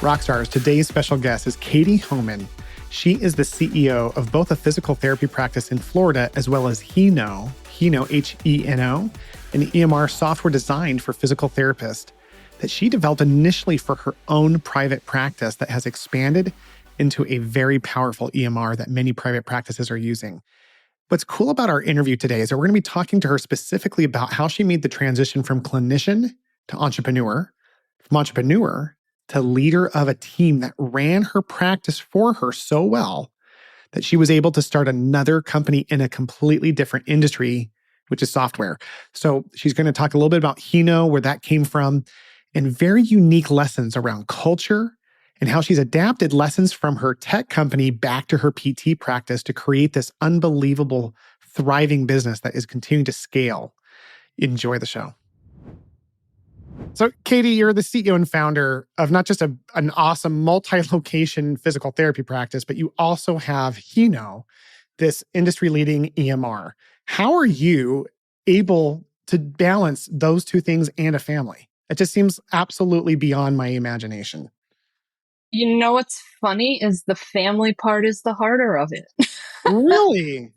Rockstars, today's special guest is Katie Hohman. She is the CEO of both a physical therapy practice in Florida as well as Heno, Heno, an EMR software designed for physical therapists that she developed initially for her own private practice that has expanded into a very powerful EMR that many private practices are using. What's cool about our interview today is that we're going to be talking to her specifically about how she made the transition from clinician to entrepreneur, from entrepreneur to leader of a team that ran her practice for her so well that she was able to start another company in a completely different industry, which is software. So she's going to talk a little bit about Heno, where that came from, and very unique lessons around culture and how she's adapted lessons from her tech company back to her PT practice to create this unbelievable, thriving business that is continuing to scale. Enjoy the show. So, Katie, you're the CEO and founder of not just an awesome multi-location physical therapy practice, but you also have Heno, this industry-leading EMR. How are you able to balance those two things and a family? It just seems absolutely beyond my imagination. You know what's funny is the family part is the harder of it. Really?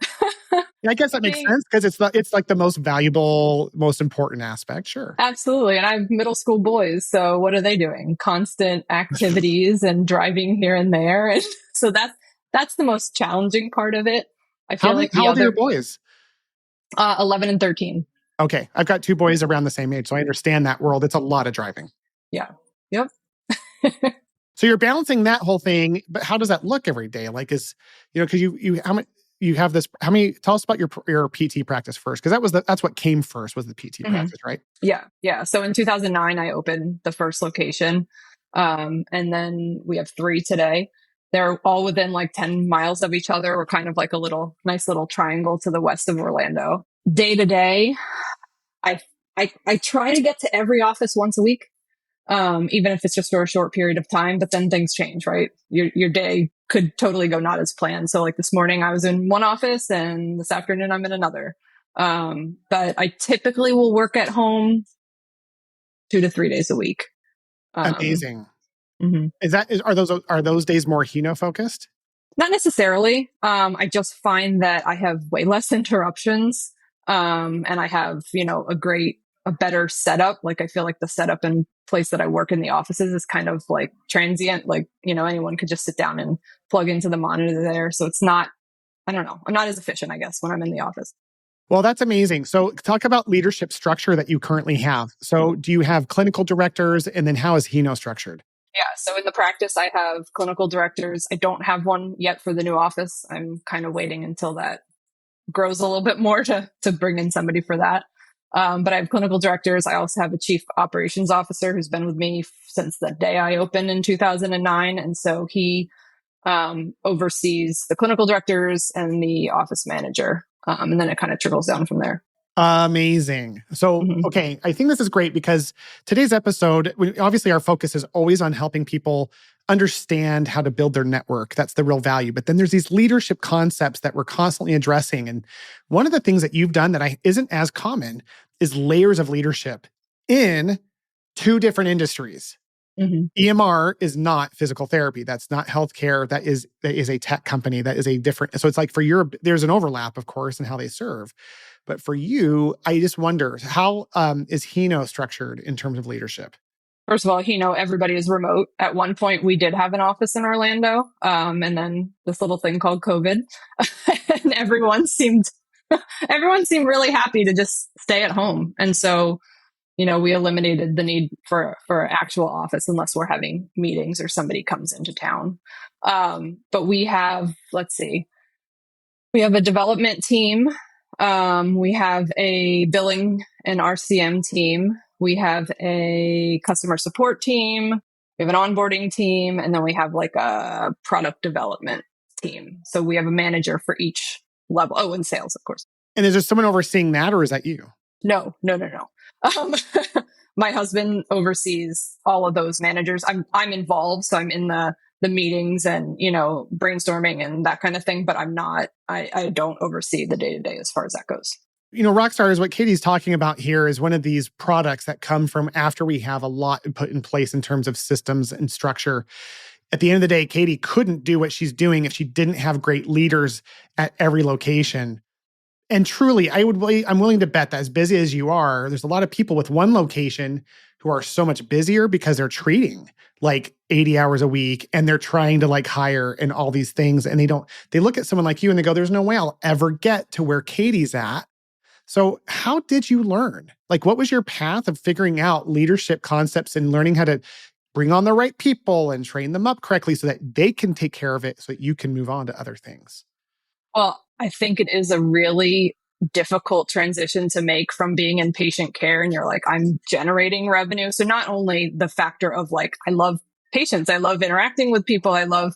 I guess that makes sense because it's like the most valuable, most important aspect. Sure. Absolutely. And I have middle school boys. So what are they doing? Constant activities and driving here and there. And so that's the most challenging part of it. I feel How old are your boys? 11 and 13. Okay. I've got two boys around the same age. So I understand that world. It's a lot of driving. Yeah. Yep. So you're balancing that whole thing, but how does that look every day? Like because you have this, tell us about your PT practice first. Cause that's what came first was the PT practice, right? Yeah. Yeah. So in 2009, I opened the first location. And then we have 3 today. They're all within like 10 miles of each other. We're kind of like a nice little triangle to the west of Orlando. Day to day, I try to get to every office once a week. Even if it's just for a short period of time, but then things change, right? Your day could totally go not as planned. So like this morning I was in one office and this afternoon I'm in another. But I typically will work at home 2 to 3 days a week. Amazing. Mm-hmm. Are those days more Heno focused? Not necessarily. I just find that I have way less interruptions. And I have, a better setup. Like I feel like the setup and place that I work in the offices is kind of like transient. Like, anyone could just sit down and plug into the monitor there. So it's not, I don't know. I'm not as efficient, I guess, when I'm in the office. Well, that's amazing. So talk about leadership structure that you currently have. So do you have clinical directors and then how is Heno structured? Yeah. So in the practice, I have clinical directors. I don't have one yet for the new office. I'm kind of waiting until that grows a little bit more to bring in somebody for that. But I have clinical directors. I also have a chief operations officer who's been with me since the day I opened in 2009. And so he oversees the clinical directors and the office manager. And then it kind of trickles down from there. Amazing. So, okay, I think this is great because today's episode, obviously our focus is always on helping people understand how to build their network. That's the real value. But then there's these leadership concepts that we're constantly addressing. And one of the things that you've done that isn't as common is layers of leadership in 2 different industries. EMR is not physical therapy. That's not healthcare. That is a tech company. That is a different. So it's like there's an overlap, of course, in how they serve. But for you, I just wonder, how is Heno structured in terms of leadership? First of all, everybody is remote. At one point, we did have an office in Orlando. And then this little thing called COVID. And everyone seemed really happy to just stay at home. And so, we eliminated the need for an actual office unless we're having meetings or somebody comes into town. But we have, we have a development team. We have a billing and RCM team. We have a customer support team. We have an onboarding team. And then we have like a product development team. So we have a manager for each level. Oh, and sales, of course. And is there someone overseeing that or is that you? No. My husband oversees all of those managers. I'm involved. So I'm in the meetings and, brainstorming and that kind of thing, but I don't oversee the day-to-day as far as that goes. Rockstar is what Katie's talking about here is one of these products that come from after we have a lot put in place in terms of systems and structure. At the end of the day, Katie couldn't do what she's doing if she didn't have great leaders at every location. And truly, I'm willing to bet that as busy as you are, there's a lot of people with one location who are so much busier because they're treating like 80 hours a week and they're trying to like hire and all these things. And they look at someone like you and they go, there's no way I'll ever get to where Katie's at. So how did you learn? Like, what was your path of figuring out leadership concepts and learning how to bring on the right people and train them up correctly so that they can take care of it so that you can move on to other things? Well, I think it is a really difficult transition to make from being in patient care and you're like, I'm generating revenue. So not only the factor of like, I love patients, I love interacting with people, I love,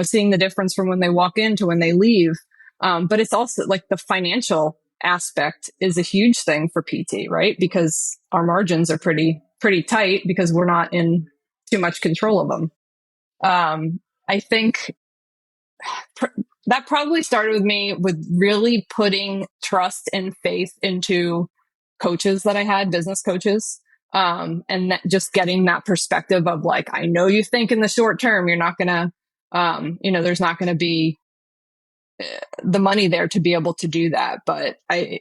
seeing the difference from when they walk in to when they leave. But it's also like the financial aspect is a huge thing for PT, right? Because our margins are pretty tight because we're not in too much control of them. I think that probably started with me with really putting trust and faith into coaches that I had, business coaches. And just getting that perspective of like, I know you think in the short term, you're not going to, there's not going to be the money there to be able to do that. But I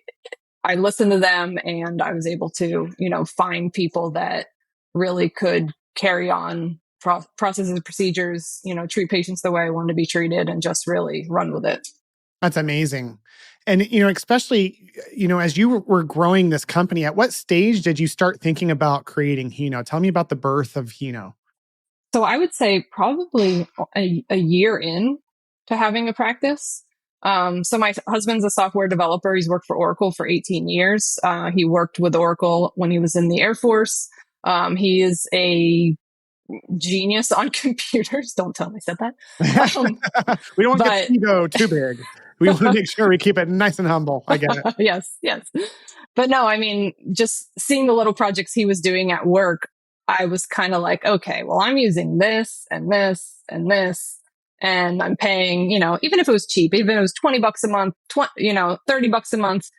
listened to them and I was able to, find people that really could carry on processes and procedures, treat patients the way I wanted to be treated and just really run with it. That's amazing. And, especially, as you were growing this company, at what stage did you start thinking about creating Heno? Tell me about the birth of Heno. So I would say probably a year in to having a practice. So my husband's a software developer. He's worked for Oracle for 18 years. He worked with Oracle when he was in the Air Force. He is a genius on computers. Don't tell him I said that. We don't want to get the ego too big. We want to make sure we keep it nice and humble. I get it. Yes, yes. But no, I mean, just seeing the little projects he was doing at work, I was kind of like, okay, well, I'm using this and this and this, and I'm paying, even if it was cheap, even if it was $20 a month, $30 a month,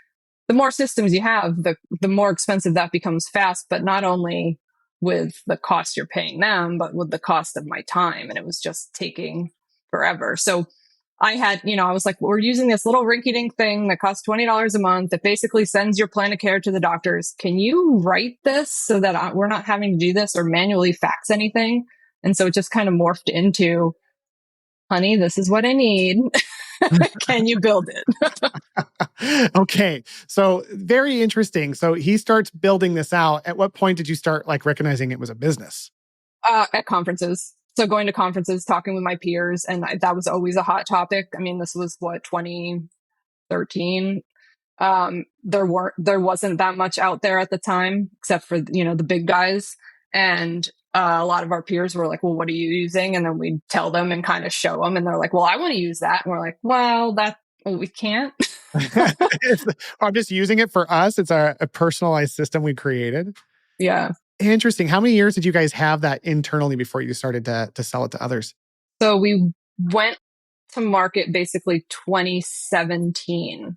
the more systems you have, the more expensive that becomes fast, but not only with the cost you're paying them, but with the cost of my time. And it was just taking forever. So I had, I was like, we're using this little rinky dink thing that costs $20 a month that basically sends your plan of care to the doctors. Can you write this so that we're not having to do this or manually fax anything? And so it just kind of morphed into, honey, this is what I need. Can you build it? Okay. So very interesting. So he starts building this out. At what point did you start like recognizing it was a business? At conferences. So going to conferences, talking with my peers, and that was always a hot topic. I mean, this was 2013. There wasn't that much out there at the time, except for, the big guys. And a lot of our peers were like, well, what are you using? And then we'd tell them and kind of show them. And they're like, well, I want to use that. And we're like, well, we can't. I'm just using it for us. It's a personalized system we created. Yeah. Interesting. How many years did you guys have that internally before you started to sell it to others? So we went to market basically 2017.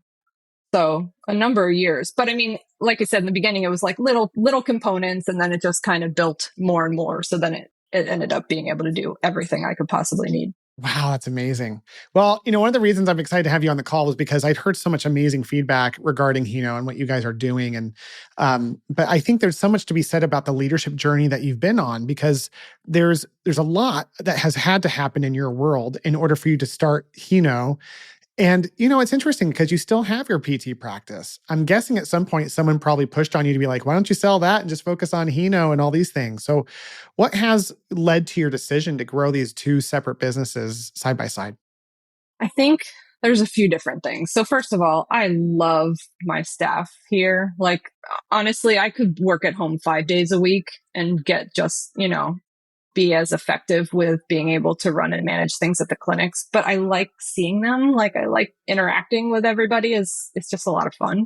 So a number of years. But I mean, like I said in the beginning, it was like little components, and then it just kind of built more and more. So then it ended up being able to do everything I could possibly need. Wow, that's amazing. Well, one of the reasons I'm excited to have you on the call was because I'd heard so much amazing feedback regarding Heno and what you guys are doing. And but I think there's so much to be said about the leadership journey that you've been on, because there's a lot that has had to happen in your world in order for you to start Heno. And, it's interesting because you still have your PT practice. I'm guessing at some point someone probably pushed on you to be like, why don't you sell that and just focus on Heno and all these things? So what has led to your decision to grow these two separate businesses side by side? I think there's a few different things. So first of all, I love my staff here. Like, honestly, I could work at home 5 days a week and get just, be as effective with being able to run and manage things at the clinics. But I like seeing them. Like, I like interacting with everybody. It's just a lot of fun.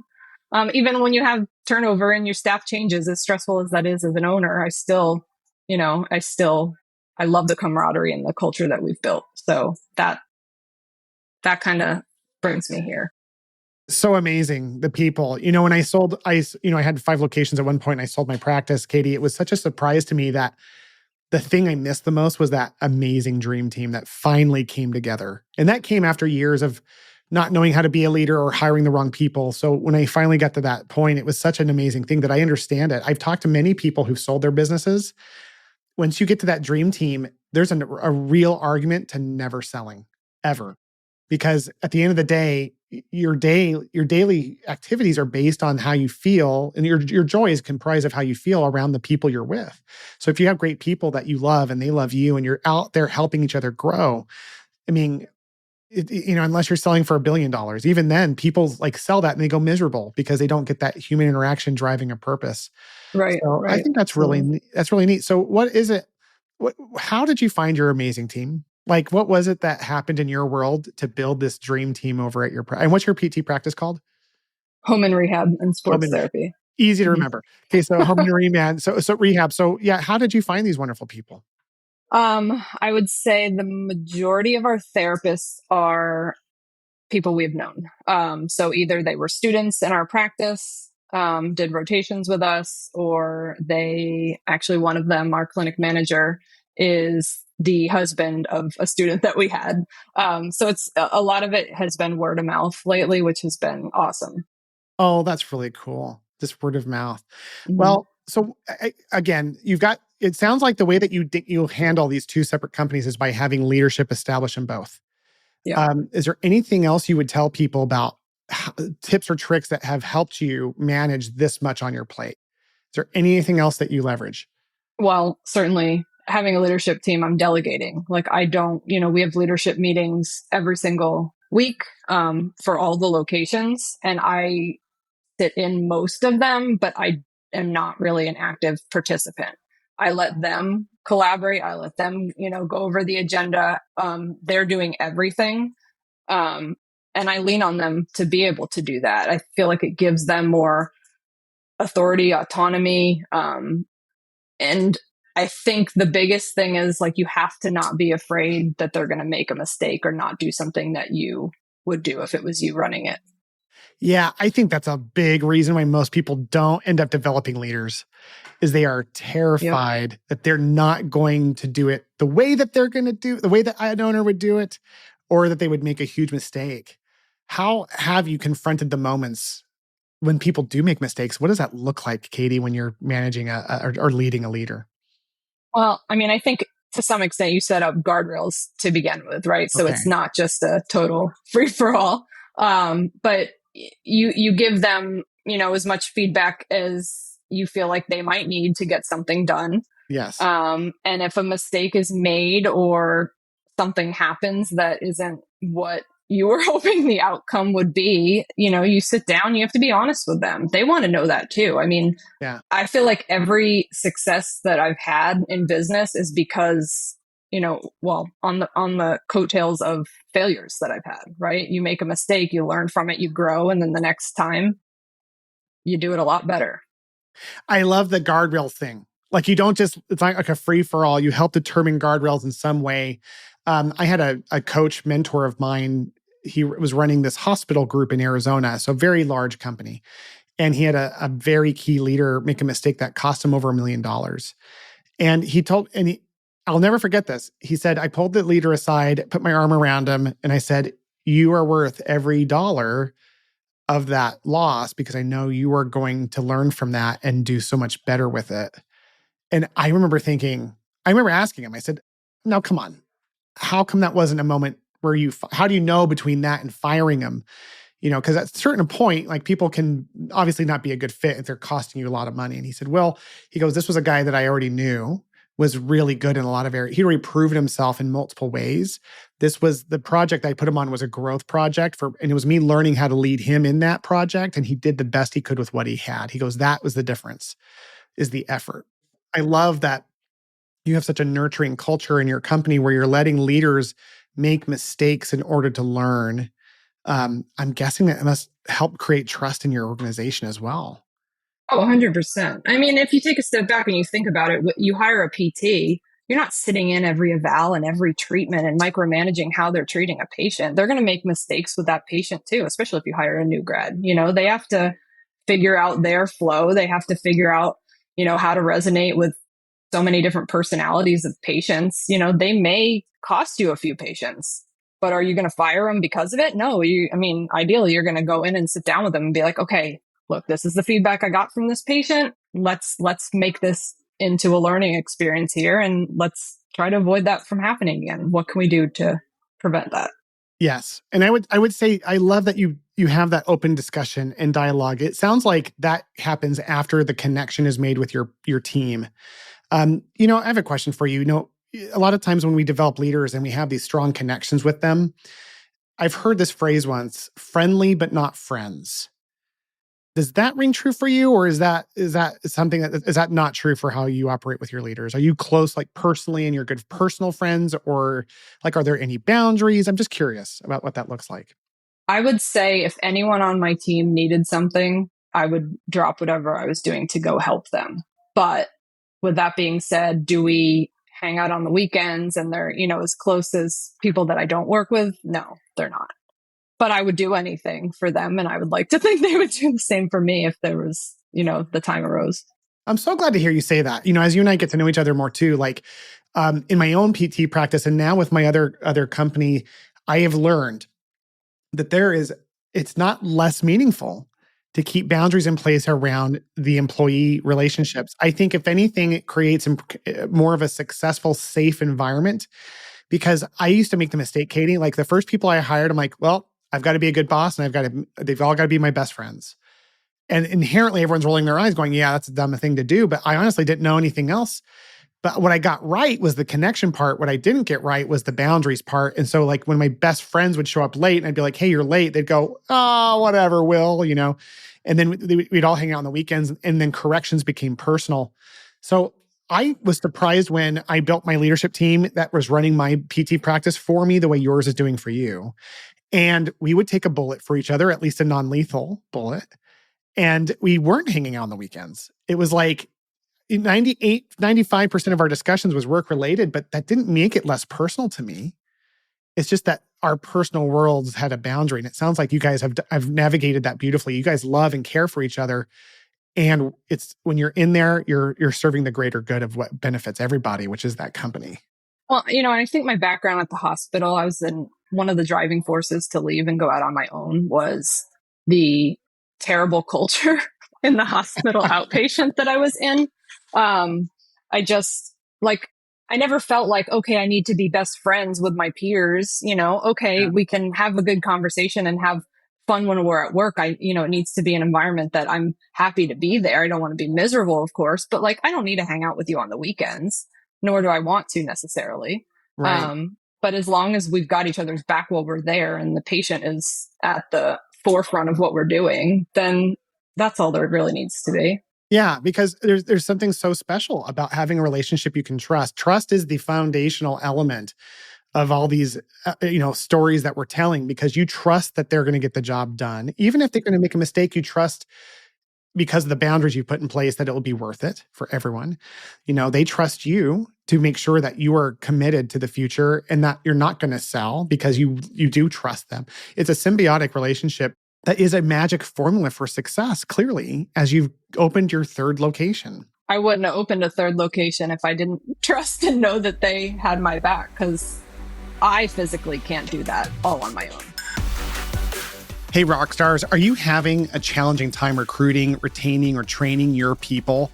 Even when you have turnover and your staff changes, as stressful as that is as an owner, I still, I love the camaraderie and the culture that we've built. So that kind of brings me here. So amazing. The people, when I had 5 locations at one point and I sold my practice, Katie, it was such a surprise to me that the thing I missed the most was that amazing dream team that finally came together. And that came after years of not knowing how to be a leader or hiring the wrong people. So when I finally got to that point, it was such an amazing thing that I understand it. I've talked to many people who've sold their businesses. Once you get to that dream team, there's a real argument to never selling ever. Because at the end of the day, your daily activities are based on how you feel, and your joy is comprised of how you feel around the people you're with. So if you have great people that you love and they love you and you're out there helping each other grow, I mean, unless you're selling for $1 billion, even then people like sell that and they go miserable because they don't get that human interaction driving a purpose. Right, So I right. think Absolutely. that's really neat. So what is it? How did you find your amazing team? Like, what was it that happened in your world to build this dream team over at and what's your PT practice called? Home and rehab and Home sports and therapy. Easy to Mhm. remember. Okay, so home and rehab. So rehab. So yeah, how did you find these wonderful people? I would say the majority of our therapists are people we've known. So either they were students in our practice, did rotations with us, or they actually, one of them, our clinic manager, is the husband of a student that we had. So it's a lot of it has been word of mouth lately, which has been awesome. Oh, that's really cool. Just word of mouth. Mhm. Well, so again, it sounds like the way that you handle these two separate companies is by having leadership established in both. Yeah. Is there anything else you would tell people about tips or tricks that have helped you manage this much on your plate? Is there anything else that you leverage? Well, certainly having a leadership team, I'm delegating. Like, I don't, we have leadership meetings every single week for all the locations, and I sit in most of them, but I am not really an active participant. I let them collaborate. I let them, go over the agenda. They're doing everything. Um, and I lean on them to be able to do that. I feel like it gives them more authority, autonomy, and I think the biggest thing is like you have to not be afraid that they're going to make a mistake or not do something that you would do if it was you running it. Yeah, I think that's a big reason why most people don't end up developing leaders is they are Yep. terrified that they're not going to do it the way that the way that an owner would do it, or that they would make a huge mistake. How have you confronted the moments when people do make mistakes? What does that look like, Katie, when you're managing or leading a leader? Well, I mean, I think to some extent you set up guardrails to begin with, right? So it's Okay. not just a total free for all. But you give them, as much feedback as you feel like they might need to get something done. Yes. And if a mistake is made or something happens that isn't what you were hoping the outcome would be, you sit down, you have to be honest with them. They want to know that too. I mean, Yeah. I feel like every success that I've had in business is because, well, on the coattails of failures that I've had, right? You make a mistake, you learn from it, you grow, and then the next time you do it a lot better. I love the guardrail thing. Like, you don't just, it's not like a free for all. You help determine guardrails in some way. I had a coach mentor of mine. He was running this hospital group in Arizona, so a very large company. And he had a very key leader make a mistake that cost him over $1 million. And I'll never forget this. He said, I pulled the leader aside, put my arm around him, and I said, you are worth every dollar of that loss because I know you are going to learn from that and do so much better with it. And I remember asking him, I said, no, come on. How come that wasn't a moment where how do you know between that and firing him? Because at a certain point, like, people can obviously not be a good fit if they're costing you a lot of money. And he said, well, he goes, this was a guy that I already knew was really good in a lot of areas. He'd already proven himself in multiple ways. This was the project I put him on was a growth project and it was me learning how to lead him in that project. And he did the best he could with what he had. He goes, that was the difference, is the effort. I love that you have such a nurturing culture in your company where you're letting leaders make mistakes in order to learn. I'm guessing that it must help create trust in your organization as well. Oh, 100%. I mean, if you take a step back and you think about it, you hire a PT. you're not sitting in every eval and every treatment and micromanaging how they're treating a patient. They're going to make mistakes with that patient too, especially if you hire a new grad. They have to figure out their flow. They have to figure out, how to resonate with so many different personalities of patients. They may cost you a few patients, but are you going to fire them because of it? No, ideally you're going to go in and sit down with them and be like, okay, look, this is the feedback I got from this patient. Let's make this into a learning experience here, and let's try to avoid that from happening again. What can we do to prevent that? Yes. And I would say I love that you have that open discussion and dialogue. It sounds like that happens after the connection is made with your team. I have a question for you. A lot of times when we develop leaders and we have these strong connections with them, I've heard this phrase once, friendly but not friends. Does that ring true for you, or is that something is that not true for how you operate with your leaders? Are you close, like personally, and you're good personal friends, or like are there any boundaries? I'm just curious about what that looks like. I would say if anyone on my team needed something, I would drop whatever I was doing to go help them. But with that being said, do we hang out on the weekends and they're, as close as people that I don't work with? No, they're not. But I would do anything for them. And I would like to think they would do the same for me if there was, the time arose. I'm so glad to hear you say that. As you and I get to know each other more too, like in my own PT practice and now with my other company, I have learned that it's not less meaningful to keep boundaries in place around the employee relationships. I think if anything, it creates more of a successful, safe environment, because I used to make the mistake, Katie, like the first people I hired, I'm like, well, I've got to be a good boss and they've all got to be my best friends. And inherently everyone's rolling their eyes going, yeah, that's a dumb thing to do. But I honestly didn't know anything else. But what I got right was the connection part. What I didn't get right was the boundaries part. And so like when my best friends would show up late and I'd be like, hey, you're late. They'd go, oh, whatever, Will, And then we'd all hang out on the weekends, and then corrections became personal. So I was surprised when I built my leadership team that was running my PT practice for me the way yours is doing for you. And we would take a bullet for each other, at least a non-lethal bullet. And we weren't hanging out on the weekends. It was like 95% of our discussions was work related, but that didn't make it less personal to me. It's just that our personal worlds had a boundary. And it sounds like you guys have navigated that beautifully. You guys love and care for each other. And it's when you're in there, you're serving the greater good of what benefits everybody, which is that company. Well, I think my background at the hospital, I was in one of the driving forces to leave and go out on my own was the terrible culture in the hospital outpatient that I was in. I never felt like, okay, I need to be best friends with my peers, Yeah. we can have a good conversation and have fun when we're at work. It needs to be an environment that I'm happy to be there. I don't want to be miserable, of course, but like, I don't need to hang out with you on the weekends, nor do I want to necessarily. Right. But as long as we've got each other's back while we're there and the patient is at the forefront of what we're doing, then that's all there really needs to be. Yeah, because there's something so special about having a relationship you can trust. Trust is the foundational element of all these, stories that we're telling, because you trust that they're going to get the job done. Even if they're going to make a mistake, you trust because of the boundaries you put in place that it will be worth it for everyone. They trust you to make sure that you are committed to the future and that you're not going to sell because you do trust them. It's a symbiotic relationship that is a magic formula for success, clearly, as you've opened your third location. I wouldn't have opened a third location if I didn't trust and know that they had my back, because I physically can't do that all on my own. Hey, rock stars, are you having a challenging time recruiting, retaining, or training your people?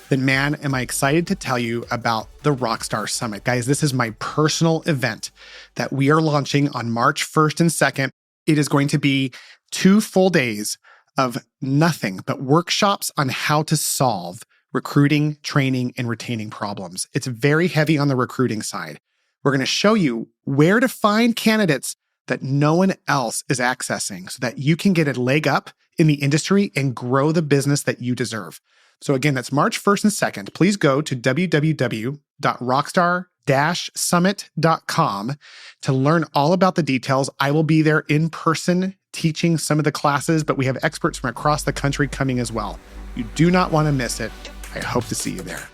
Then man, am I excited to tell you about the Rockstar Summit. Guys, this is my personal event that we are launching on March 1st and 2nd. It is going to be 2 full days of nothing but workshops on how to solve recruiting, training, and retaining problems. It's very heavy on the recruiting side. We're going to show you where to find candidates that no one else is accessing so that you can get a leg up in the industry and grow the business that you deserve. So again, that's March 1st and 2nd. Please go to www.rockstar-summit.com to learn all about the details. I will be there in person teaching some of the classes, but we have experts from across the country coming as well. You do not want to miss it. I hope to see you there.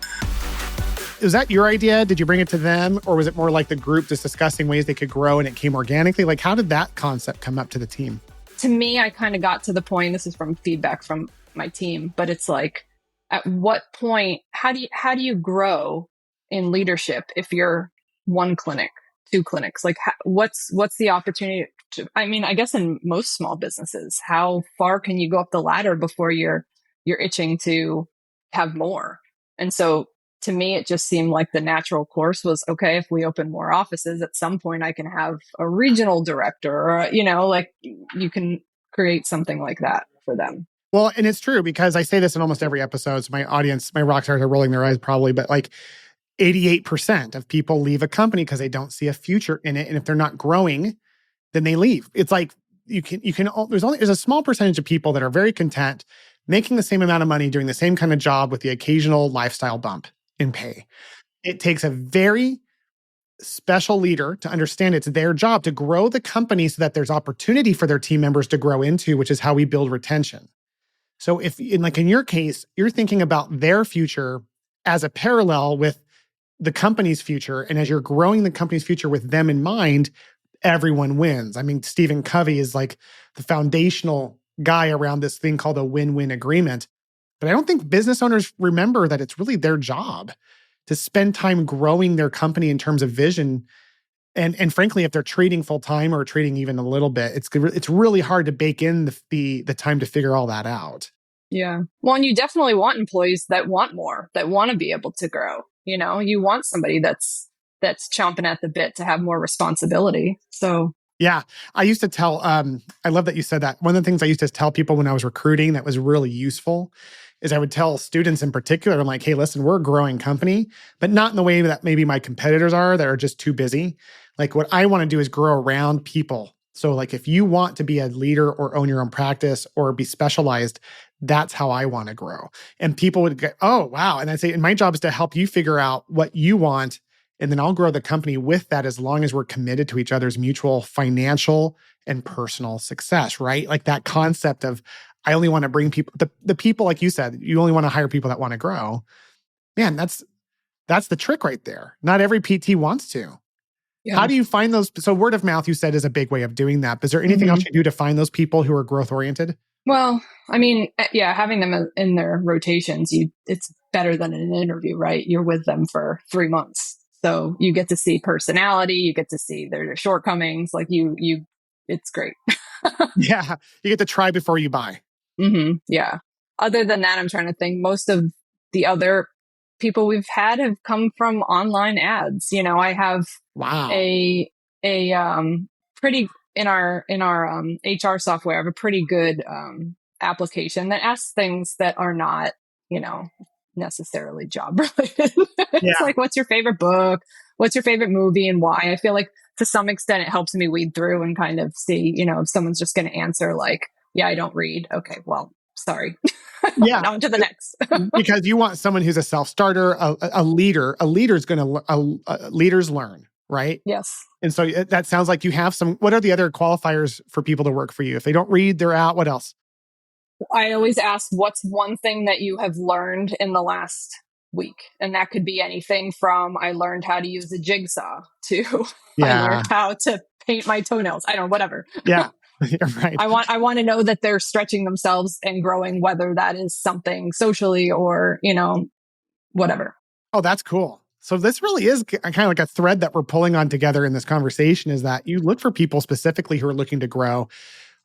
Was that your idea? Did you bring it to them? Or was it more like the group just discussing ways they could grow and it came organically? Like, how did that concept come up to the team? To me, I kind of got to the point, this is from feedback from my team, but it's like, at what point, how do you grow in leadership if you're one clinic, two clinics? Like, what's the opportunity to, I mean, I guess in most small businesses, how far can you go up the ladder before you're itching to have more? And so to me, it just seemed like the natural course was, okay, if we open more offices, at some point I can have a regional director, or, like you can create something like that for them. Well, and it's true because I say this in almost every episode. So my audience, my rock stars are rolling their eyes probably, but like 88% of people leave a company because they don't see a future in it. And if they're not growing, then they leave. It's like there's a small percentage of people that are very content making the same amount of money, doing the same kind of job with the occasional lifestyle bump in pay. It takes a very special leader to understand it's their job to grow the company so that there's opportunity for their team members to grow into, which is how we build retention. So if in your case, you're thinking about their future as a parallel with the company's future, and as you're growing the company's future with them in mind, everyone wins. I mean, Stephen Covey is like the foundational guy around this thing called a win-win agreement. But I don't think business owners remember that it's really their job to spend time growing their company in terms of vision. And frankly, if they're trading full time or trading even a little bit, it's really hard to bake in the time to figure all that out. Yeah. Well, and you definitely want employees that want more, that want to be able to grow. You want somebody that's chomping at the bit to have more responsibility. So yeah, I used to tell, I love that you said that. One of the things I used to tell people when I was recruiting that was really useful is I would tell students in particular, I'm like, hey, listen, we're a growing company, but not in the way that maybe my competitors are that are just too busy. Like what I want to do is grow around people. So like if you want to be a leader or own your own practice or be specialized, that's how I want to grow. And people would go, oh, wow. And I'd say, and my job is to help you figure out what you want. And then I'll grow the company with that as long as we're committed to each other's mutual financial and personal success, right? Like that concept of, I only want to bring people, the people, like you said, you only want to hire people that want to grow. Man, that's the trick right there. Not every PT wants to. Yeah. How do you find those? So word of mouth, you said, is a big way of doing that. But is there anything else you do to find those people who are growth oriented? Well, I mean, yeah, having them in their rotations, it's better than an interview, right? You're with them for 3 months. So you get to see personality, you get to see their shortcomings. Like it's great. Yeah. You get to try before you buy. Mm-hmm. Yeah. Other than that, I'm trying to think. Most of the other people we've had have come from online ads. I have a pretty in our HR software. I have a pretty good application that asks things that are not necessarily job related. It's like, what's your favorite book? What's your favorite movie and why? I feel like to some extent it helps me weed through and kind of see, if someone's just going to answer like, yeah, I don't read. Okay, well, sorry. Yeah. On to the next. Because you want someone who's a self-starter, a leader. A leader's going to, leaders learn, right? Yes. And so that sounds like you have some, what are the other qualifiers for people to work for you? If they don't read, they're out. What else? I always ask, what's one thing that you have learned in the last week? And that could be anything from I learned how to use a jigsaw to I learned how to paint my toenails. I don't know, whatever. Yeah. You're right. I want to know that they're stretching themselves and growing, whether that is something socially or, whatever. Oh, that's cool. So this really is kind of like a thread that we're pulling on together in this conversation is that you look for people specifically who are looking to grow.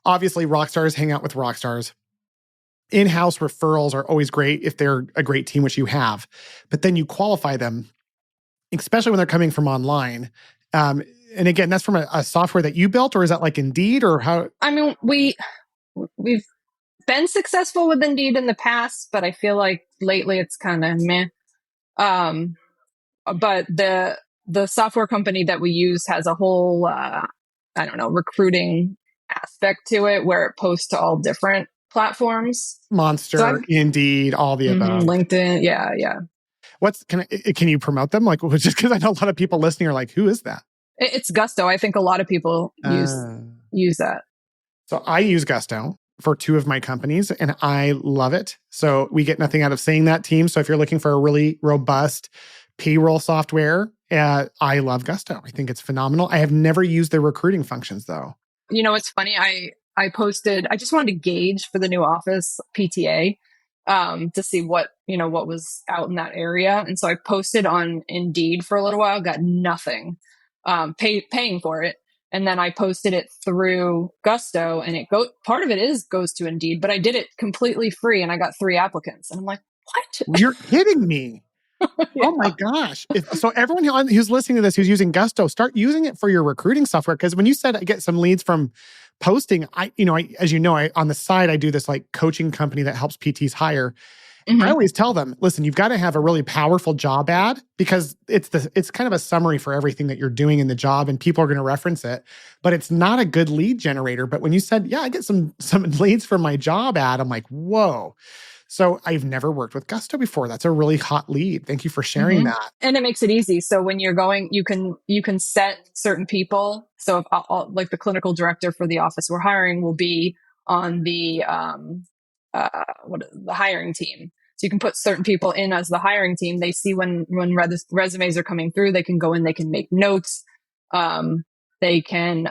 Obviously, rock stars hang out with rock stars. In-house referrals are always great if they're a great team, which you have. But then you qualify them, especially when they're coming from online. And again, that's from a software that you built, or is that like Indeed, or how? I mean, we've been successful with Indeed in the past, but I feel like lately it's kind of meh. But the software company that we use has a whole, recruiting aspect to it where it posts to all different platforms. Monster, so Indeed, all the above. LinkedIn, yeah. Can you promote them? Like, just because I know a lot of people listening are like, who is that? It's Gusto. I think a lot of people use that. So I use Gusto for 2 of my companies, and I love it. So we get nothing out of saying that, team. So if you're looking for a really robust payroll software. I love Gusto. I think it's phenomenal. I have never used their recruiting functions though. You know, it's funny. I posted. I just wanted to gauge for the new office PTA, to see what what was out in that area, and so I posted on Indeed for a little while. Got nothing, paying for it, and then I posted it through Gusto, and part of it goes to Indeed, but I did it completely free, and I got 3 applicants, and I'm like, what? You're kidding me. Yeah. Oh my gosh. So everyone who's listening to this, who's using Gusto, start using it for your recruiting software. Because when you said I get some leads from posting, as you know, on the side, I do this like coaching company that helps PTs hire. I always tell them, listen, you've got to have a really powerful job ad because it's kind of a summary for everything that you're doing in the job and people are going to reference it, but it's not a good lead generator. But when you said, yeah, I get some leads from my job ad, I'm like, whoa. So I've never worked with Gusto before. That's a really hot lead. Thank you for sharing that. And it makes it easy. So when you're going, you can set certain people. So if like the clinical director for the office we're hiring will be on the the hiring team. So you can put certain people in as the hiring team. They see when resumes are coming through, they can go in, they can make notes. They can,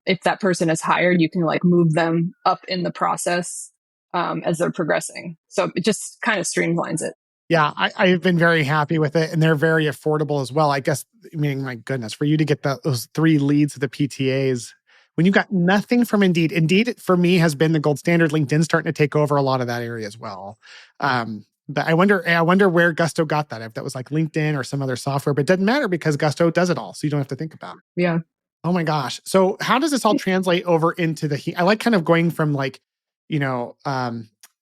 if that person is hired, you can like move them up in the process as they're progressing. So it just kind of streamlines it. Yeah, I've been very happy with it, and they're very affordable as well. I guess, I mean, my goodness, for you to get those 3 leads to the PTAs, when you got nothing from Indeed. Indeed, for me, has been the gold standard. LinkedIn's starting to take over a lot of that area as well. But I wonder where Gusto got that, if that was like LinkedIn or some other software, but it doesn't matter because Gusto does it all. So you don't have to think about it. Yeah. Oh my gosh. So how does this all translate over into I like kind of going from like,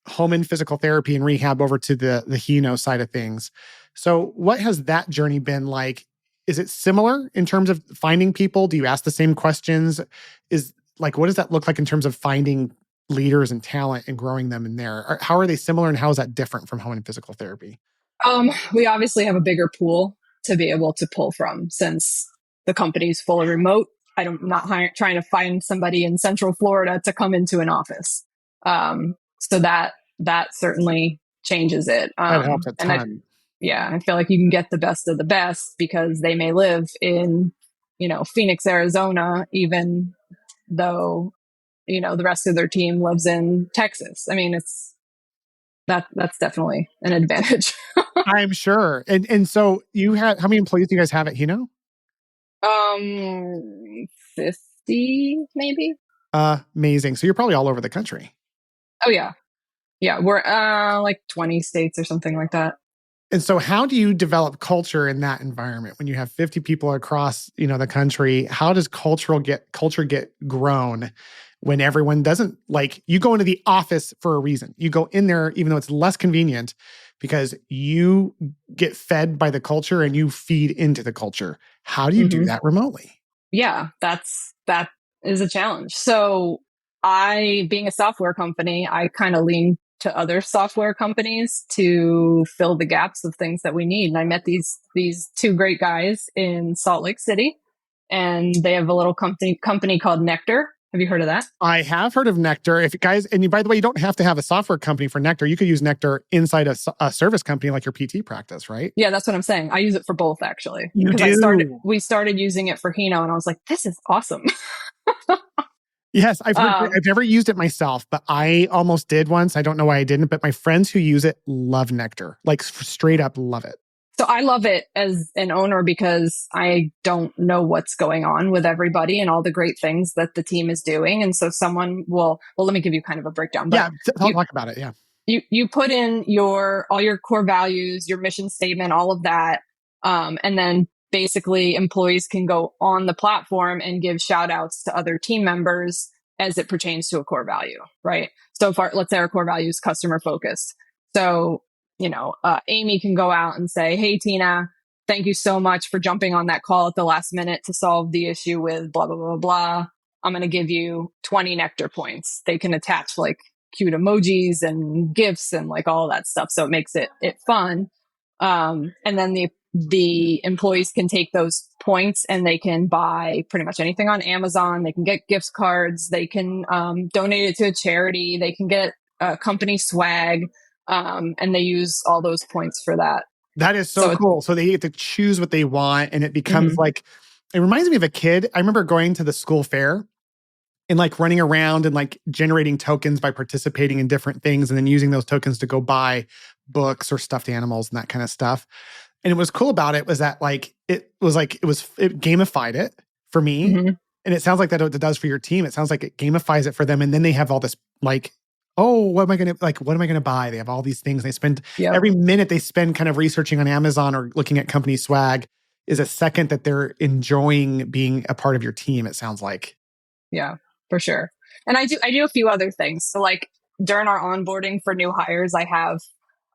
Hohman physical therapy and rehab over to the Heno side of things. So what has that journey been like? Is it similar in terms of finding people? Do you ask the same questions? What does that look like in terms of finding leaders and talent and growing them in there? How are they similar and how is that different from Hohman physical therapy? We obviously have a bigger pool to be able to pull from since the company's fully remote. I'm not trying to find somebody in Central Florida to come into an office. So that certainly changes it. That helps a ton. I feel like you can get the best of the best because they may live in, Phoenix, Arizona, even though, the rest of their team lives in Texas. I mean, that's definitely an advantage. I'm sure. And so how many employees do you guys have at Heno? 50 maybe. Amazing. So you're probably all over the country. Oh yeah. Yeah. We're like 20 states or something like that. And so how do you develop culture in that environment when you have 50 people across, the country? How does culture get grown when everyone doesn't you go into the office for a reason. You go in there even though it's less convenient because you get fed by the culture and you feed into the culture. How do you do that remotely? Yeah, that is a challenge. So being a software company, I kind of lean to other software companies to fill the gaps of things that we need. And I met these 2 great guys in Salt Lake City, and they have a little company called Nectar. Have you heard of that? I have heard of Nectar. By the way, you don't have to have a software company for Nectar. You could use Nectar inside a service company like your PT practice, right? Yeah, that's what I'm saying. I use it for both actually. You do? We started using it for Heno, and I was like, this is awesome. Yes, I've never used it myself, but I almost did once. I don't know why I didn't, but my friends who use it love Nectar, like straight up love it. So I love it as an owner because I don't know what's going on with everybody and all the great things that the team is doing. And so let me give you kind of a breakdown. But talk about it. Yeah. You put in all your core values, your mission statement, all of that. And then basically employees can go on the platform and give shout outs to other team members as it pertains to a core value, right? So far, let's say our core value is customer focused. So, Amy can go out and say, hey, Tina, thank you so much for jumping on that call at the last minute to solve the issue with blah, blah, blah, blah. I'm going to give you 20 Nectar points. They can attach like cute emojis and GIFs and like all that stuff. So it makes it fun. And then the employees can take those points and they can buy pretty much anything on Amazon. They can get gift cards. They can donate it to a charity. They can get company swag. And they use all those points for that. That is so So it's, cool. So they get to choose what they want, and it becomes mhm, like, it reminds me of a kid. I remember going to the school fair and like running around and like generating tokens by participating in different things and then using those tokens to go buy books or stuffed animals and that kind of stuff. And what was cool about it was that it gamified it for me. mhm, And it sounds like that what it does for your team. It sounds like it gamifies it for them. And then they have all this like, oh, what am I gonna buy? They have all these things. They spend yep, every minute they spend kind of researching on Amazon or looking at company swag is a second that they're enjoying being a part of your team, it sounds like. yeah, for sure. And I do a few other things. So like during our onboarding for new hires, I have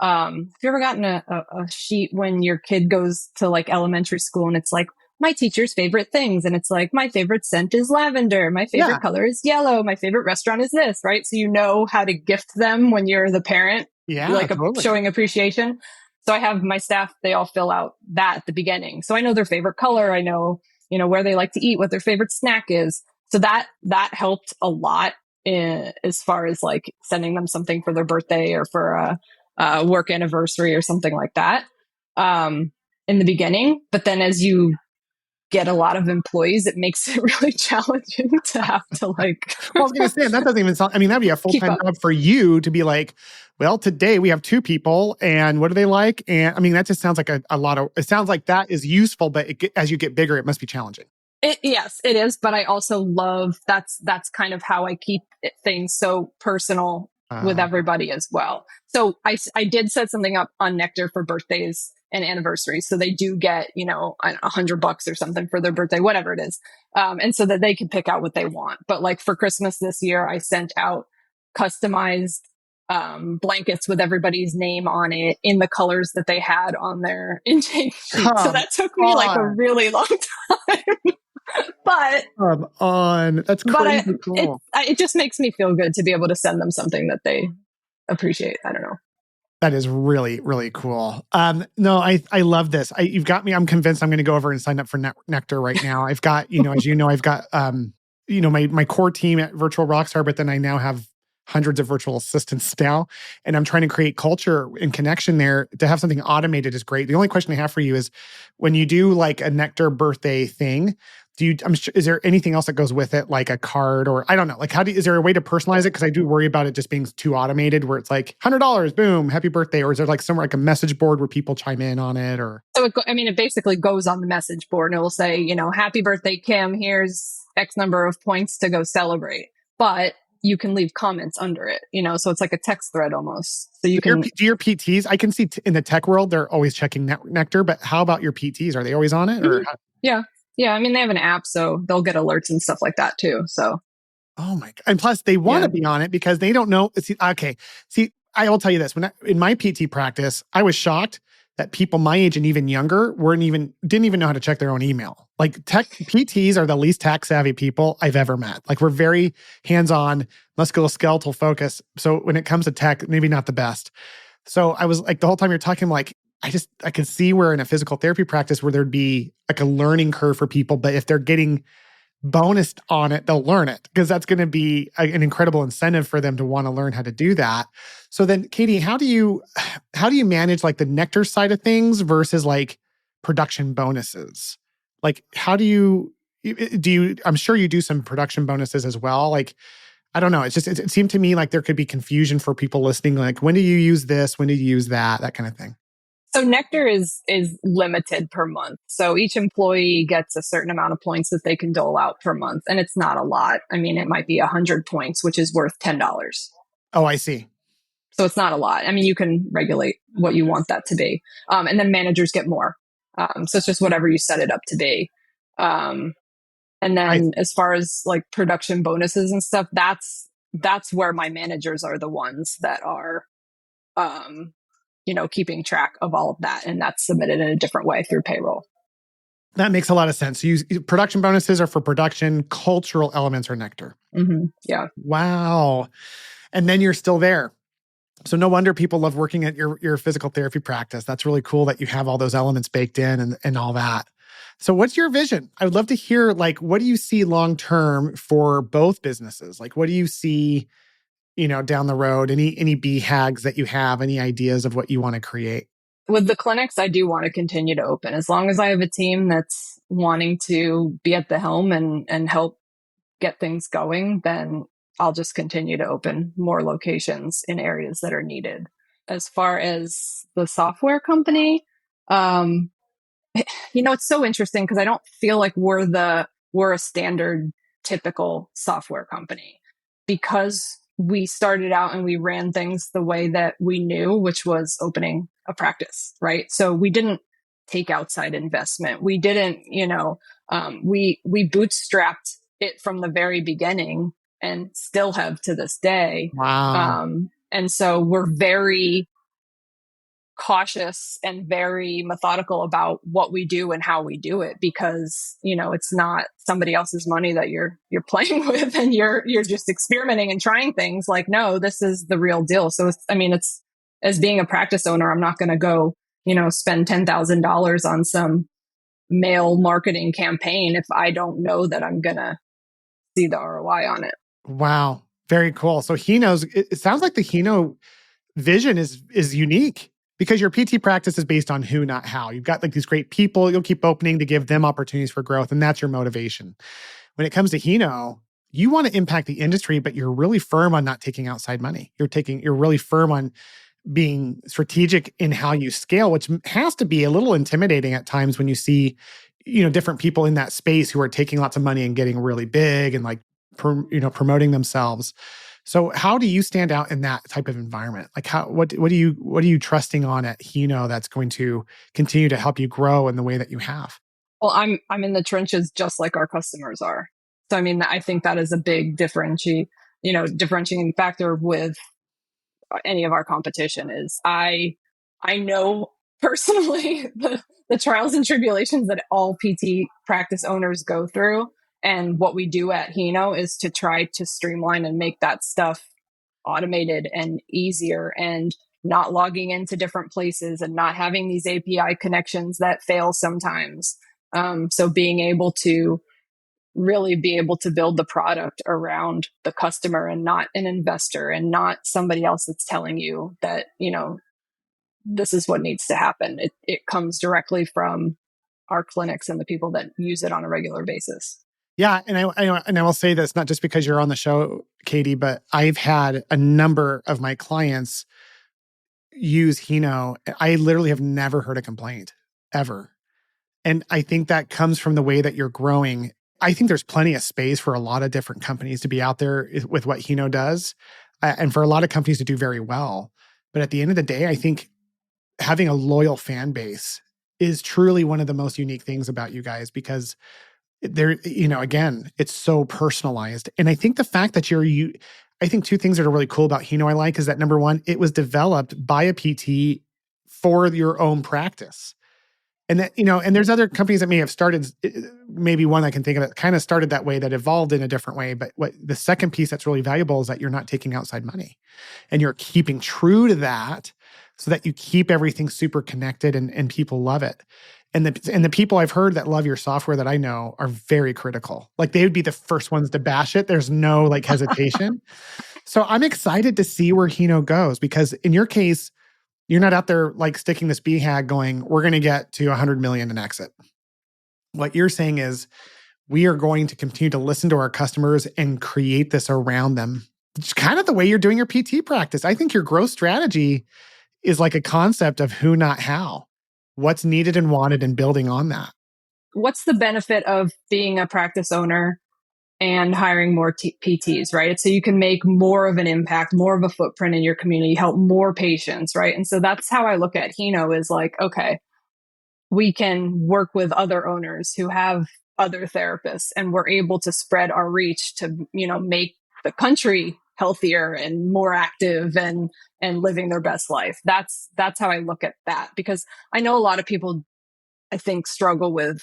you ever gotten a sheet when your kid goes to like elementary school and it's like my teacher's favorite things and it's like my favorite scent is lavender, my Yeah. favorite color is yellow, my favorite restaurant is this, right? So you know how to gift them when you're the parent, Yeah, like totally. showing appreciation. So I have my staff, they all fill out that at the beginning. So I know their favorite color, I know, where they like to eat, what their favorite snack is. So that helped a lot as far as like sending them something for their birthday or for a work anniversary or something like that in the beginning. But then as you get a lot of employees, it makes it really challenging to have to like Well, I was going to say, that doesn't even sound, I mean, that'd be a keep full-time up. job for you to be like, well, today we have two people and what do they like? And I mean, that just sounds like a lot of, it sounds like that is useful, but as you get bigger, it must be challenging. Yes, it is. But I also love that's kind of how I keep things so personal with Uh, everybody as well. So I did set something up on Nectar for birthdays and anniversaries. So they do get, $100 or something for their birthday, whatever it is. And so that they can pick out what they want. But like for Christmas this year, I sent out customized blankets with everybody's name on it in the colors that they had on their intake sheet. So Come that took me like a on. really long time. but Come on. That's but crazy cool. it just makes me feel good to be able to send them something that they appreciate. I don't know. That is really, really cool. No, I love this. You've got me. I'm convinced I'm going to go over and sign up for Nectar right now. I've got, as you know, I've got, my core team at Virtual Rockstar, but then I now have hundreds of virtual assistants now, and I'm trying to create culture and connection there. To have something automated is great. The only question I have for you is, when you do like a Nectar birthday thing, I'm sure, is there anything else that goes with it, like a card or I don't know, like is there a way to personalize it? Because I do worry about it just being too automated, where it's like $100, boom, happy birthday, or is there like somewhere like a message board where people chime in on it, or So it basically goes on the message board and it will say, happy birthday, Kim. Here's X number of points to go celebrate. But you can leave comments under it, so it's like a text thread almost. So you can. do your PTs? I can see in the tech world they're always checking Nectar, but how about your PTs? Are they always on it, or Mhm. Yeah. Yeah. I mean, they have an app, so they'll get alerts and stuff like that too. So, Oh my God. And plus they want yeah. to be on it because they don't know. See, okay. See, I will tell you this. In my PT practice, I was shocked that people my age and even younger didn't even know how to check their own email. Like tech PTs are the least tech savvy people I've ever met. Like we're very hands-on, musculoskeletal focus. So when it comes to tech, maybe not the best. So I was like, the whole time you're talking, like, I could see where in a physical therapy practice where there'd be like a learning curve for people, but if they're getting bonused on it, they'll learn it because that's going to be an incredible incentive for them to want to learn how to do that. So then, Katie, how do you manage like the Nectar side of things versus like production bonuses? Like, how I'm sure you do some production bonuses as well. Like, I don't know. It's just, it seemed to me like there could be confusion for people listening. Like, when do you use this? When do you use that kind of thing? So Nectar is limited per month. So each employee gets a certain amount of points that they can dole out per month, and it's not a lot. I mean, it might be 100 points, which is worth $10. Oh, I see. So it's not a lot. I mean, you can regulate what you want that to be, and then managers get more. So it's just whatever you set it up to be. Um, and I then as far as like production bonuses and stuff, that's where my managers are the ones that are um, keeping track of all of that. And that's submitted in a different way through payroll. That makes a lot of sense. So production bonuses are for production, cultural elements are Nectar. Mm-hmm. Yeah. Wow. And then you're still there. So no wonder people love working at your physical therapy practice. That's really cool that you have all those elements baked in and all that. So what's your vision? I would love to hear, like, what do you see long-term for both businesses? Like, what do you see, down the road? Any BHAGs that you have, any ideas of what you want to create? With the clinics, I do want to continue to open as long as I have a team that's wanting to be at the helm and help get things going, then I'll just continue to open more locations in areas that are needed. As far as the software company, um, it's so interesting because I don't feel like we're a standard typical software company because we started out and we ran things the way that we knew, which was opening a practice, right? So we didn't take outside investment. We didn't, we bootstrapped it from the very beginning and still have to this day. Wow. And so we're very cautious and very methodical about what we do and how we do it because it's not somebody else's money that you're playing with and you're just experimenting and trying things. Like, no, this is the real deal. So it's as being a practice owner, I'm not going to go spend $10,000 on some mail marketing campaign if I don't know that I'm going to see the ROI on it. Wow. Very cool. So Heno's, it sounds like the Heno vision is unique because your PT practice is based on who, not how. You've got like these great people you'll keep opening to give them opportunities for growth, and that's your motivation. When it comes to Heno, you want to impact the industry, but you're really firm on not taking outside money. You're really firm on being strategic in how you scale, which has to be a little intimidating at times when you see, different people in that space who are taking lots of money and getting really big and like, promoting themselves. So how do you stand out in that type of environment? Like what are you trusting on at Heno that's going to continue to help you grow in the way that you have? Well, I'm in the trenches just like our customers are. So I mean, I think that is a big differentiating factor with any of our competition is I know personally the trials and tribulations that all PT practice owners go through. And what we do at Heno is to try to streamline and make that stuff automated and easier and not logging into different places and not having these API connections that fail sometimes. So being able to really be able to build the product around the customer and not an investor and not somebody else that's telling you that, this is what needs to happen. It comes directly from our clinics and the people that use it on a regular basis. Yeah, and I will say this not just because you're on the show, Katie, but I've had a number of my clients use Heno. I literally have never heard a complaint ever. And I think that comes from the way that you're growing. I think there's plenty of space for a lot of different companies to be out there with what Heno does, and for a lot of companies to do very well. But at the end of the day, I think having a loyal fan base is truly one of the most unique things about you guys because again, it's so personalized. And I think the fact that I think two things that are really cool about Heno I like is that number one, it was developed by a PT for your own practice. And that, and there's other companies that may have started, maybe one I can think of that kind of started that way, that evolved in a different way. But the second piece that's really valuable is that you're not taking outside money and you're keeping true to that so that you keep everything super connected and people love it. And the people I've heard that love your software that I know are very critical. Like they would be the first ones to bash it. There's no like hesitation. So I'm excited to see where Heno goes because in your case, you're not out there like sticking this BHAG going, we're going to get to 100 million and exit. What you're saying is we are going to continue to listen to our customers and create this around them. It's kind of the way you're doing your PT practice. I think your growth strategy is like a concept of who, not how, what's needed and wanted and building on that. What's the benefit of being a practice owner and hiring more PTs, right? So you can make more of an impact, more of a footprint in your community, help more patients, right? And so that's how I look at Heno is like, okay, we can work with other owners who have other therapists and we're able to spread our reach to, make the country healthier and more active and living their best life. That's how I look at that because I know a lot of people I think struggle with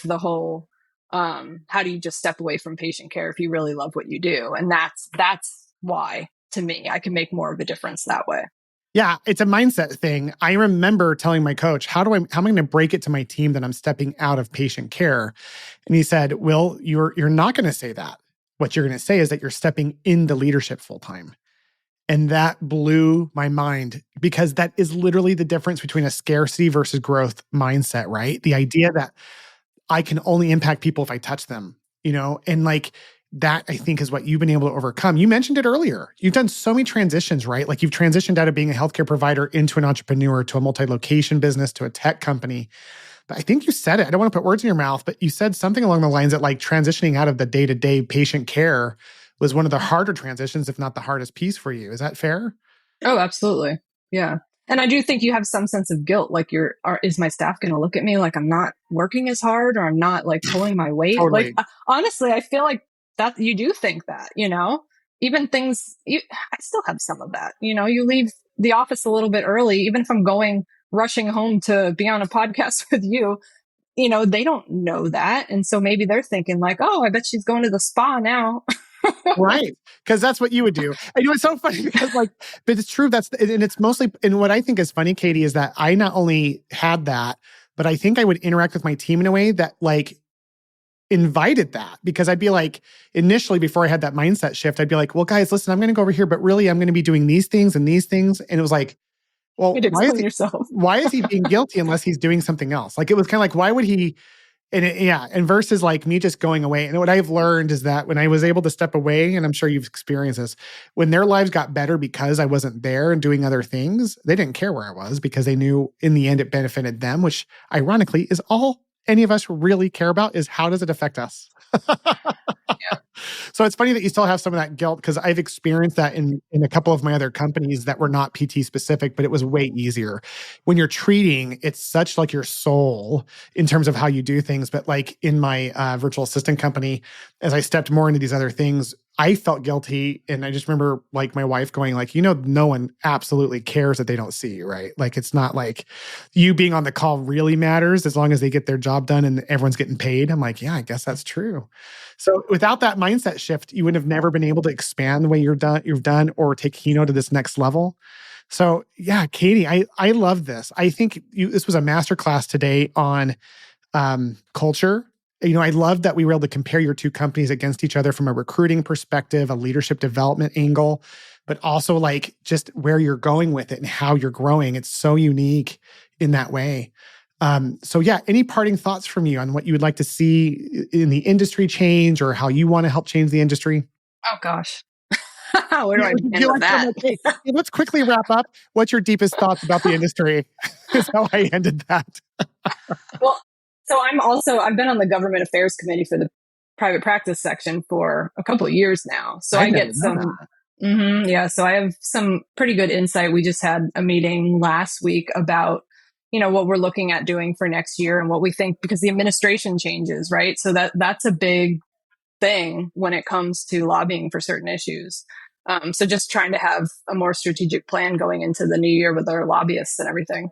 the whole how do you just step away from patient care if you really love what you do? And that's why to me I can make more of a difference that way. Yeah, it's a mindset thing. I remember telling my coach, how am I going to break it to my team that I'm stepping out of patient care? And he said, "Well, you're not going to say that. What you're going to say is that you're stepping into leadership full time." And that blew my mind because that is literally the difference between a scarcity versus growth mindset, right? The idea that I can only impact people if I touch them, and like that I think is what you've been able to overcome. You mentioned it earlier. You've done so many transitions, right? Like you've transitioned out of being a healthcare provider into an entrepreneur to a multi-location business to a tech company. But I think you said it. I don't want to put words in your mouth, but you said something along the lines that like transitioning out of the day-to-day patient care was one of the harder transitions, if not the hardest piece for you. Is that fair? Oh, absolutely. Yeah. And I do think you have some sense of guilt. Like is my staff going to look at me like I'm not working as hard or I'm not like pulling my weight? Like, Totally. honestly, I feel like that you do think that, even I still have some of that, you leave the office a little bit early, even if I'm rushing home to be on a podcast with you, they don't know that. And so maybe they're thinking like, oh, I bet she's going to the spa now. Right. Because that's what you would do. And it's so funny because but it's true. And it's mostly, and what I think is funny, Katie, is that I not only had that, but I think I would interact with my team in a way that like invited that, because I'd be like, initially before I had that mindset shift, I'd be like, well, guys, listen, I'm going to go over here, but really I'm going to be doing these things and these things. And it was like, well, You'd explain yourself. why is he being guilty unless he's doing something else? Like, it was kind of like, why would he? And versus like me just going away. And what I've learned is that when I was able to step away, and I'm sure you've experienced this, when their lives got better because I wasn't there and doing other things, they didn't care where I was because they knew in the end it benefited them, which ironically is all any of us really care about, is how does it affect us? Yeah. So it's funny that you still have some of that guilt, because I've experienced that in a couple of my other companies that were not PT specific, but it was way easier. When you're treating, it's such like your soul in terms of how you do things. But like in my virtual assistant company, as I stepped more into these other things, I felt guilty. And I just remember like my wife going like, no one absolutely cares that they don't see you, right? Like, it's not like you being on the call really matters as long as they get their job done and everyone's getting paid. I'm like, yeah, I guess that's true. So without that mindset shift, you would have never been able to expand the way you've done or take Heno to this next level. So yeah, Katie, I love this. I think this was a masterclass today on culture. I love that we were able to compare your two companies against each other from a recruiting perspective, a leadership development angle, but also like just where you're going with it and how you're growing. It's so unique in that way. So yeah, any parting thoughts from you on what you would like to see in the industry change, or how you want to help change the industry? Oh gosh. Where do I begin with that? Hey, let's quickly wrap up. What's your deepest thoughts about the industry? Is how I ended that. Well, so I've been on the government affairs committee for the private practice section for a couple of years now. So I get some, so I have some pretty good insight. We just had a meeting last week about, what we're looking at doing for next year and what we think, because the administration changes, right? So that's a big thing when it comes to lobbying for certain issues. So just trying to have a more strategic plan going into the new year with our lobbyists and everything.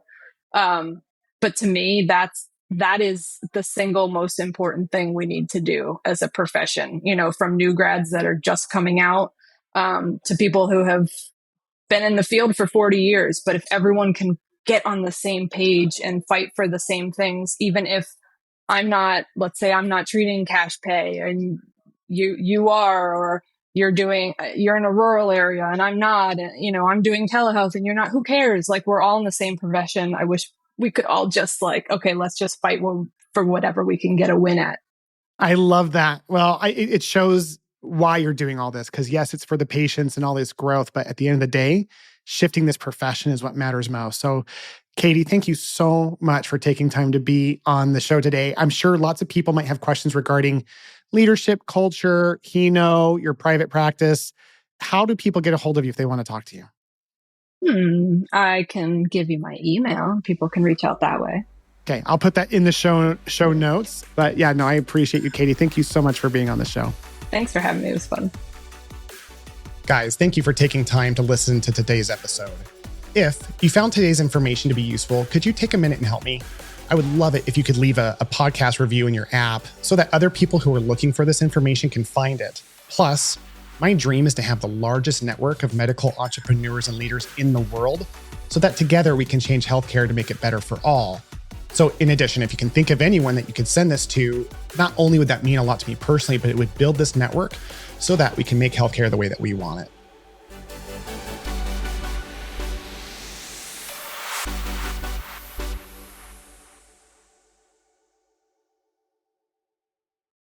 But to me, that is the single most important thing we need to do as a profession, from new grads that are just coming out, to people who have been in the field for 40 years. But if everyone can get on the same page and fight for the same things, even if let's say I'm not treating cash pay and you are, or you're in a rural area and I'm not, I'm doing telehealth and you're not, who cares? Like, we're all in the same profession. I wish we could all just like, okay, let's just fight for whatever we can get a win at. I love that. Well, it shows why you're doing all this, because yes, it's for the patients and all this growth, but at the end of the day, shifting this profession is what matters most. So Katie, thank you so much for taking time to be on the show today. I'm sure lots of people might have questions regarding leadership, culture, Heno, your private practice. How do people get a hold of you if they want to talk to you? I can give you my email. People can reach out that way. Okay, I'll put that in the show notes. But yeah, no, I appreciate you, Katie. Thank you so much for being on the show. Thanks for having me. It was fun. Guys, thank you for taking time to listen to today's episode. If you found today's information to be useful, could you take a minute and help me? I would love it if you could leave a podcast review in your app so that other people who are looking for this information can find it. Plus, my dream is to have the largest network of medical entrepreneurs and leaders in the world so that together we can change healthcare to make it better for all. So in addition, if you can think of anyone that you could send this to, not only would that mean a lot to me personally, but it would build this network so that we can make healthcare the way that we want it.